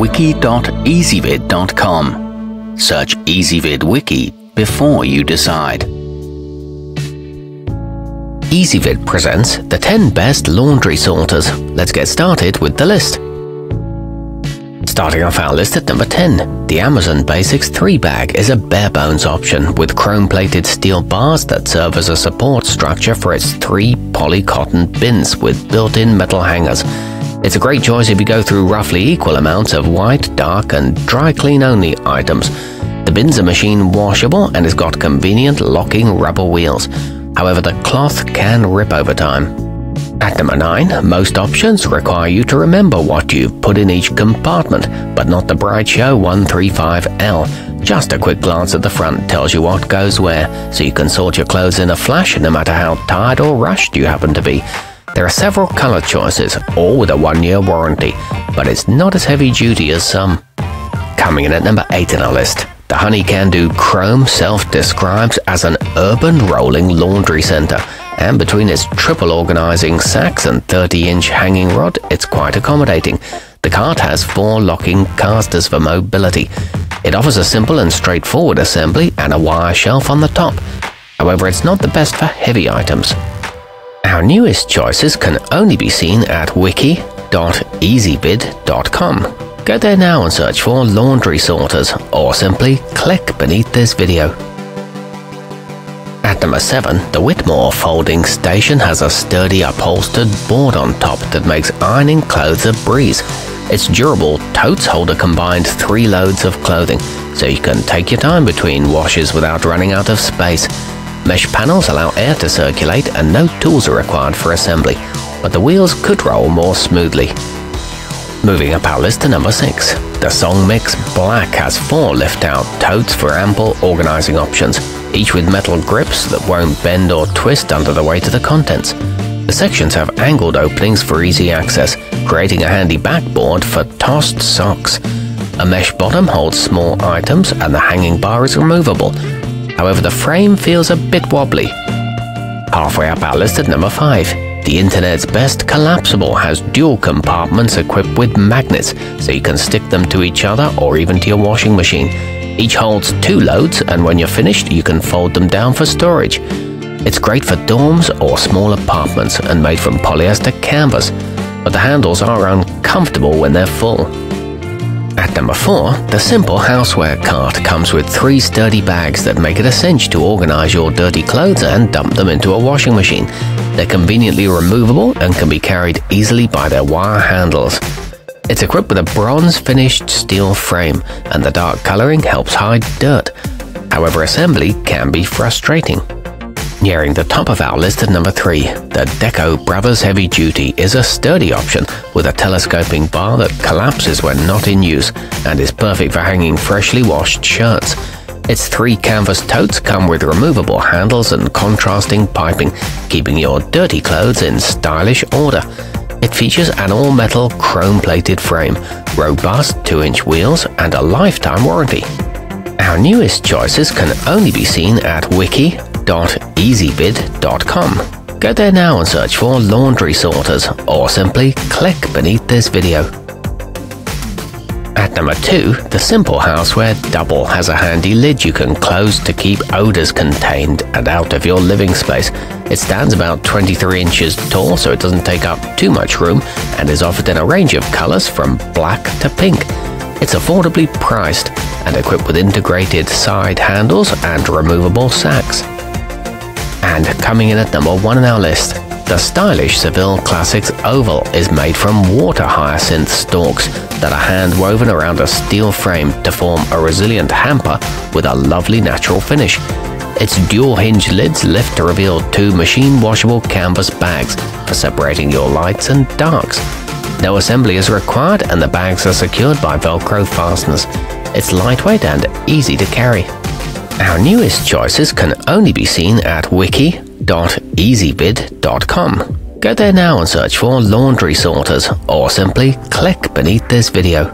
wiki.ezvid.com. Search Ezvid Wiki before you decide. Ezvid presents the 10 best laundry sorters. Let's get started with the list. Starting off our list at number 10, the Amazon Basics 3-bag is a bare-bones option with chrome-plated steel bars that serve as a support structure for its 3 poly-cotton bins with built-in metal hangers. It's a great choice if you go through roughly equal amounts of white, dark, and dry clean-only items. The bins are machine washable and it's got convenient locking rubber wheels. However, the cloth can rip over time. At number 9, most options require you to remember what you put in each compartment, but not the Bright Show 135L. Just a quick glance at the front tells you what goes where, so you can sort your clothes in a flash no matter how tired or rushed you happen to be. There are several color choices, all with a 1-year warranty, but it's not as heavy duty as some. Coming in at number 8 in our list, the Honey Can Do Chrome self-describes as an urban rolling laundry center, and between its triple organizing sacks and 30-inch hanging rod, it's quite accommodating. The cart has 4 locking casters for mobility. It offers a simple and straightforward assembly and a wire shelf on the top. However, it's not the best for heavy items. Our newest choices can only be seen at wiki.ezvid.com. Go there now and search for laundry sorters, or simply click beneath this video. At number 7, the Whitmore folding station has a sturdy upholstered board on top that makes ironing clothes a breeze. Its durable totes hold a combined 3 loads of clothing, so you can take your time between washes without running out of space. Mesh panels allow air to circulate and no tools are required for assembly, but the wheels could roll more smoothly. Moving up our list to number 6, the Song Mix Black has 4 lift-out totes for ample organizing options, each with metal grips that won't bend or twist under the weight of the contents. The sections have angled openings for easy access, creating a handy backboard for tossed socks. A mesh bottom holds small items and the hanging bar is removable. However, the frame feels a bit wobbly. Halfway up our list at number 5, the internet's best collapsible has dual compartments equipped with magnets, so you can stick them to each other or even to your washing machine. Each holds 2 loads, and when you're finished, you can fold them down for storage. It's great for dorms or small apartments and made from polyester canvas, but the handles are uncomfortable when they're full. At number 4, the Simple Houseware Cart comes with 3 sturdy bags that make it a cinch to organize your dirty clothes and dump them into a washing machine. They're conveniently removable and can be carried easily by their wire handles. It's equipped with a bronze-finished steel frame, and the dark coloring helps hide dirt. However, assembly can be frustrating. Nearing the top of our list at number 3, the Deco Brothers Heavy Duty is a sturdy option with a telescoping bar that collapses when not in use and is perfect for hanging freshly washed shirts. Its 3 canvas totes come with removable handles and contrasting piping, keeping your dirty clothes in stylish order. It features an all-metal chrome-plated frame, robust 2-inch wheels, and a lifetime warranty. Our newest choices can only be seen at wiki.ezvid.com. Go there now and search for laundry sorters, or simply click beneath this video. At number 2, the Simple Houseware Double has a handy lid you can close to keep odors contained and out of your living space. It stands about 23 inches tall, so it doesn't take up too much room, and is offered in a range of colors from black to pink. It's affordably priced and equipped with integrated side handles and removable sacks. And coming in at number 1 in our list, the stylish Seville Classics Oval is made from water hyacinth stalks that are hand-woven around a steel frame to form a resilient hamper with a lovely natural finish. Its dual-hinge lids lift to reveal 2 machine-washable canvas bags for separating your lights and darks. No assembly is required and the bags are secured by Velcro fasteners. It's lightweight and easy to carry. Our newest choices can only be seen at wiki.ezvid.com. Go there now and search for laundry sorters, or simply click beneath this video.